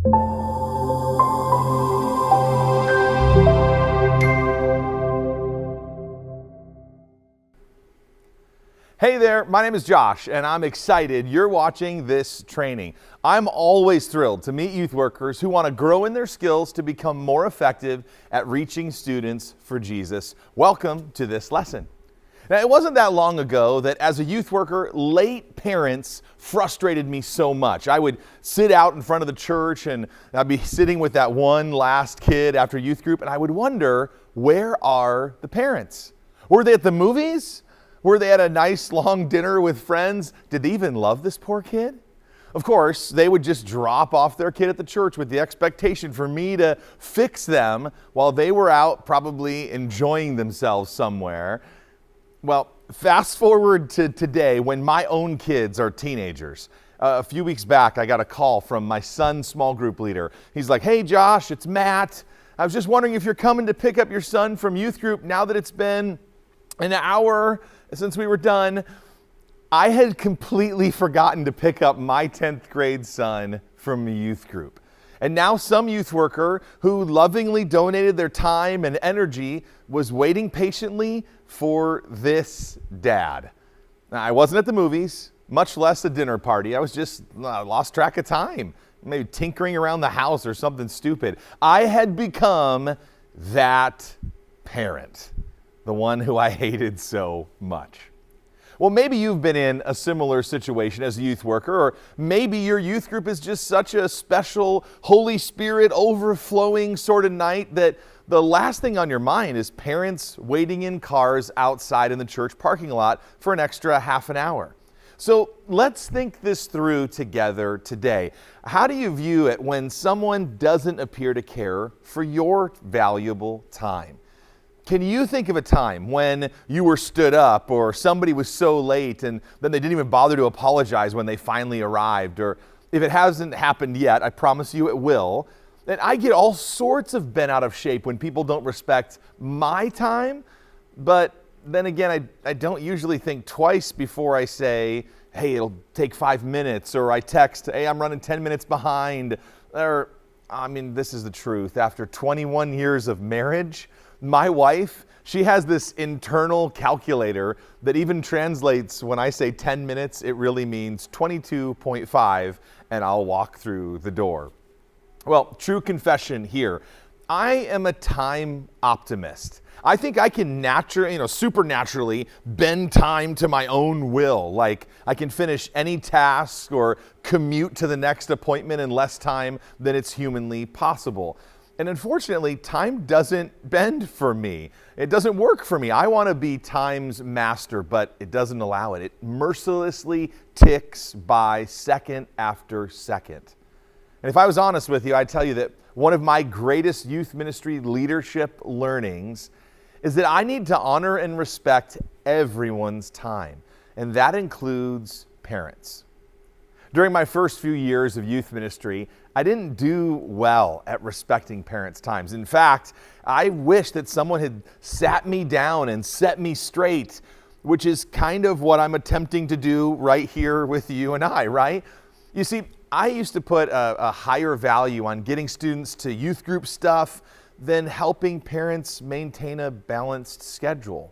Hey there, my name is Josh, and I'm excited you're watching this training. I'm always thrilled to meet youth workers who want to grow in their skills to become more effective at reaching students for Jesus. Welcome to this lesson. Now, it wasn't that long ago that as a youth worker, late parents frustrated me so much. I would sit out in front of the church and I'd be sitting with that one last kid after youth group, and I would wonder, where are the parents? Were they at the movies? Were they at a nice long dinner with friends? Did they even love this poor kid? Of course, they would just drop off their kid at the church with the expectation for me to fix them while they were out probably enjoying themselves somewhere. Well, fast forward to today when my own kids are teenagers. A few weeks back, I got a call from my son's small group leader. He's like, "Hey Josh, it's Matt. I was just wondering if you're coming to pick up your son from youth group now that it's been an hour since we were done." I had completely forgotten to pick up my 10th grade son from a youth group. And now some youth worker who lovingly donated their time and energy was waiting patiently for this dad. Now, I wasn't at the movies, much less a dinner party. I was just lost track of time, maybe tinkering around the house or something stupid. I had become that parent, the one who I hated so much. Well, maybe you've been in a similar situation as a youth worker, or maybe your youth group is just such a special, Holy Spirit overflowing sort of night that the last thing on your mind is parents waiting in cars outside in the church parking lot for an extra half an hour. So let's think this through together today. How do you view it when someone doesn't appear to care for your valuable time? Can you think of a time when you were stood up or somebody was so late and then they didn't even bother to apologize when they finally arrived? Or if it hasn't happened yet, I promise you it will. And I get all sorts of bent out of shape when people don't respect my time. But then again, I don't usually think twice before I say, "Hey, it'll take 5 minutes," or I text, "Hey, I'm running 10 minutes behind." Or, this is the truth. After 21 years of marriage, my wife, she has this internal calculator that even translates when I say 10 minutes, it really means 22.5, and I'll walk through the door. Well, true confession here. I am a time optimist. I think I can supernaturally bend time to my own will. Like I can finish any task or commute to the next appointment in less time than it's humanly possible. And unfortunately, time doesn't bend for me. It doesn't work for me. I want to be time's master, but it doesn't allow it. It mercilessly ticks by second after second. And if I was honest with you, I'd tell you that one of my greatest youth ministry leadership learnings is that I need to honor and respect everyone's time. And that includes parents. During my first few years of youth ministry, I didn't do well at respecting parents' times. In fact, I wish that someone had sat me down and set me straight, which is kind of what I'm attempting to do right here with you and I, right? You see, I used to put a higher value on getting students to youth group stuff than helping parents maintain a balanced schedule.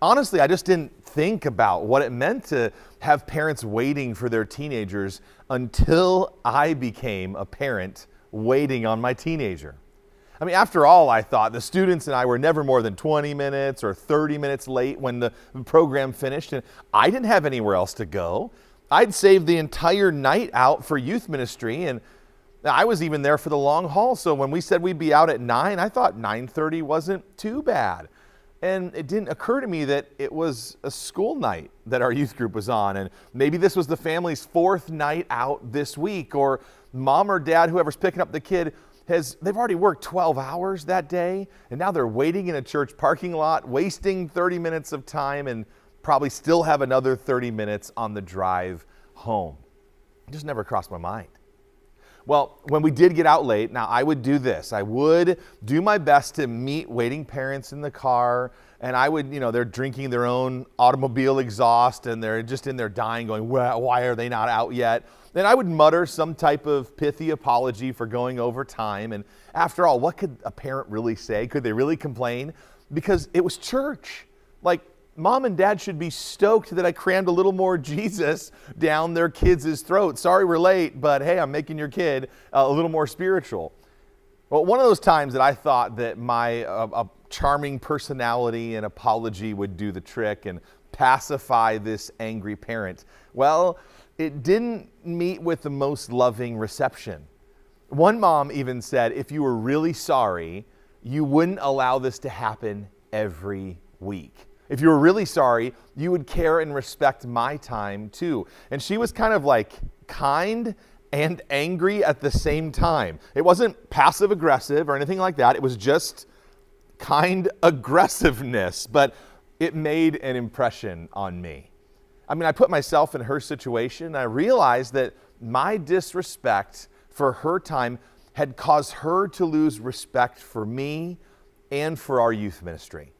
Honestly, I just didn't think about what it meant to have parents waiting for their teenagers until I became a parent waiting on my teenager. After all, I thought the students and I were never more than 20 minutes or 30 minutes late when the program finished, and I didn't have anywhere else to go. I'd saved the entire night out for youth ministry, and I was even there for the long haul. So when we said we'd be out at 9, I thought 9:30 wasn't too bad. And it didn't occur to me that it was a school night that our youth group was on. And maybe this was the family's 4th night out this week, or mom or dad, whoever's picking up the kid, they've already worked 12 hours that day. And now they're waiting in a church parking lot, wasting 30 minutes of time, and probably still have another 30 minutes on the drive home. It just never crossed my mind. Well, when we did get out late, now I would do this. I would do my best to meet waiting parents in the car, and I would, they're drinking their own automobile exhaust, and they're just in there dying going, why are they not out yet? Then I would mutter some type of pithy apology for going over time. And after all, what could a parent really say? Could they really complain? Because it was church. Like, mom and dad should be stoked that I crammed a little more Jesus down their kids' throats. Sorry we're late, but hey, I'm making your kid a little more spiritual. Well, one of those times that I thought that my charming personality and apology would do the trick and pacify this angry parent, well, it didn't meet with the most loving reception. One mom even said, if you were really sorry, you wouldn't allow this to happen every week. If you were really sorry, you would care and respect my time too. And she was kind of like kind and angry at the same time. It wasn't passive aggressive or anything like that. It was just kind aggressiveness, but it made an impression on me. I mean, I put myself in her situation, and I realized that my disrespect for her time had caused her to lose respect for me and for our youth ministry.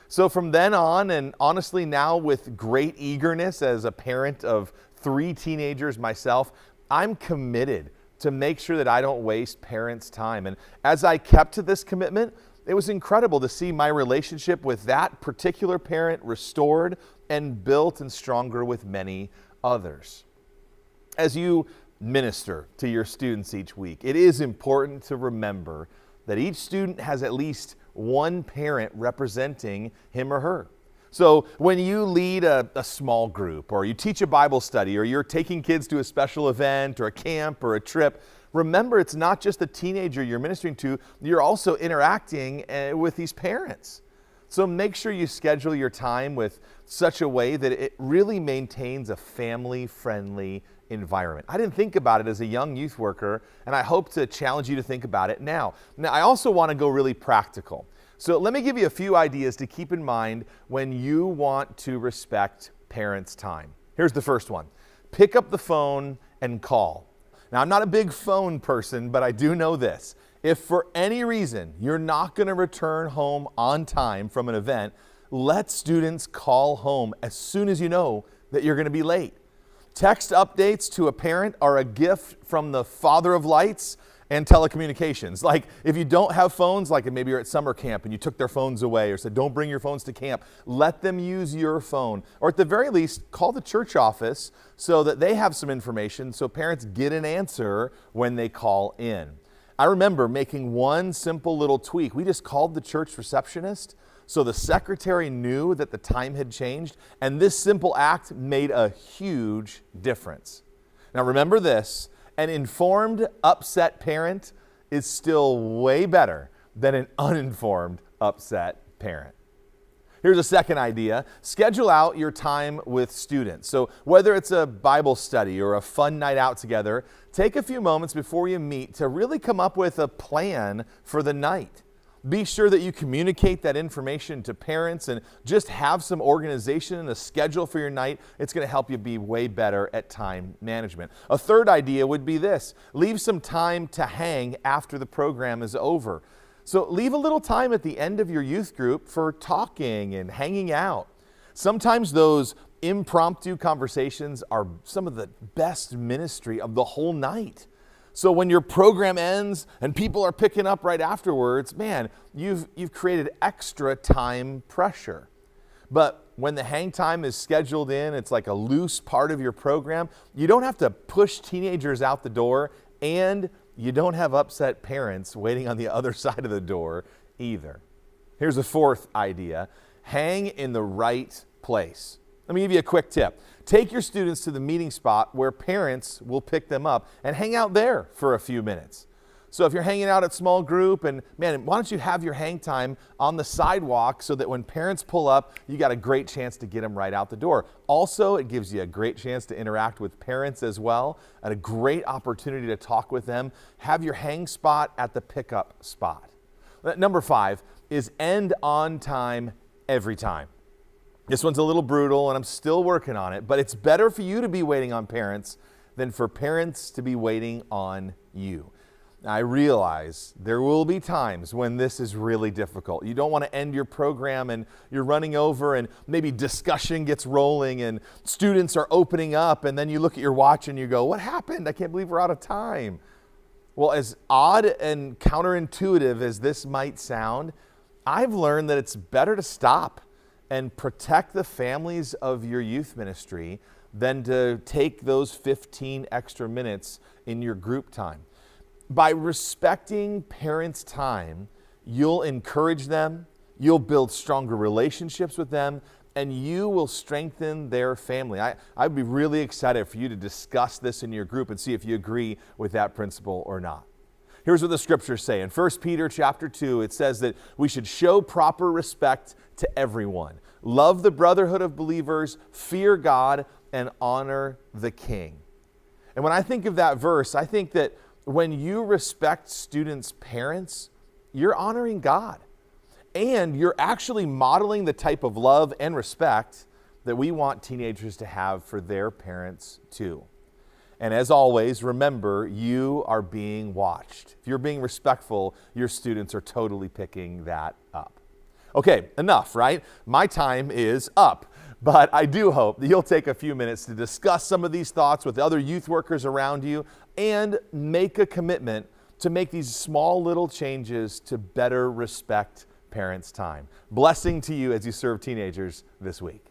So from then on, and honestly now with great eagerness as a parent of 3 teenagers myself, I'm committed to make sure that I don't waste parents' time. And as I kept to this commitment, it was incredible to see my relationship with that particular parent restored and built and stronger with many others. As you minister to your students each week, it is important to remember that each student has at least one parent representing him or her. So when you lead a small group, or you teach a Bible study, or you're taking kids to a special event or a camp or a trip, remember it's not just the teenager you're ministering to, you're also interacting with these parents. So make sure you schedule your time with such a way that it really maintains a family-friendly environment. I didn't think about it as a young youth worker, and I hope to challenge you to think about it now. Now, I also want to go really practical. So let me give you a few ideas to keep in mind when you want to respect parents' time. Here's the first one. Pick up the phone and call. Now, I'm not a big phone person, but I do know this. If for any reason you're not going to return home on time from an event, let students call home as soon as you know that you're going to be late. Text updates to a parent are a gift from the Father of lights and telecommunications. Like, if you don't have phones, like maybe you're at summer camp and you took their phones away or said, don't bring your phones to camp, let them use your phone. Or at the very least, call the church office so that they have some information so parents get an answer when they call in. I remember making one simple little tweak. We just called the church receptionist so the secretary knew that the time had changed, and this simple act made a huge difference. Now remember this, an informed, upset parent is still way better than an uninformed, upset parent. Here's a second idea. Schedule out your time with students. So whether it's a Bible study or a fun night out together, take a few moments before you meet to really come up with a plan for the night. Be sure that you communicate that information to parents and just have some organization and a schedule for your night. It's going to help you be way better at time management. A third idea would be this. Leave some time to hang after the program is over. So leave a little time at the end of your youth group for talking and hanging out. Sometimes those impromptu conversations are some of the best ministry of the whole night. So when your program ends and people are picking up right afterwards, man, you've created extra time pressure. But when the hang time is scheduled in, it's like a loose part of your program, you don't have to push teenagers out the door, and you don't have upset parents waiting on the other side of the door either. Here's a fourth idea. Hang in the right place. Let me give you a quick tip. Take your students to the meeting spot where parents will pick them up and hang out there for a few minutes. So if you're hanging out at small group, and man, why don't you have your hang time on the sidewalk so that when parents pull up, you got a great chance to get them right out the door. Also, it gives you a great chance to interact with parents as well, and a great opportunity to talk with them. Have your hang spot at the pickup spot. Number 5 is end on time every time. This one's a little brutal, and I'm still working on it, but it's better for you to be waiting on parents than for parents to be waiting on you. I realize there will be times when this is really difficult. You don't want to end your program and you're running over and maybe discussion gets rolling and students are opening up, and then you look at your watch and you go, what happened? I can't believe we're out of time. Well, as odd and counterintuitive as this might sound, I've learned that it's better to stop and protect the families of your youth ministry than to take those 15 extra minutes in your group time. By respecting parents' time, you'll encourage them, you'll build stronger relationships with them, and you will strengthen their family. I'd be really excited for you to discuss this in your group and see if you agree with that principle or not. Here's what the scriptures say. In 1 Peter chapter 2, it says that we should show proper respect to everyone, love the brotherhood of believers, fear God, and honor the king. And when I think of that verse, I think that when you respect students' parents, you're honoring God. And you're actually modeling the type of love and respect that we want teenagers to have for their parents too. And as always, remember, you are being watched. If you're being respectful, your students are totally picking that up. Okay, enough, right? My time is up. But I do hope that you'll take a few minutes to discuss some of these thoughts with other youth workers around you and make a commitment to make these small little changes to better respect parents' time. Blessing to you as you serve teenagers this week.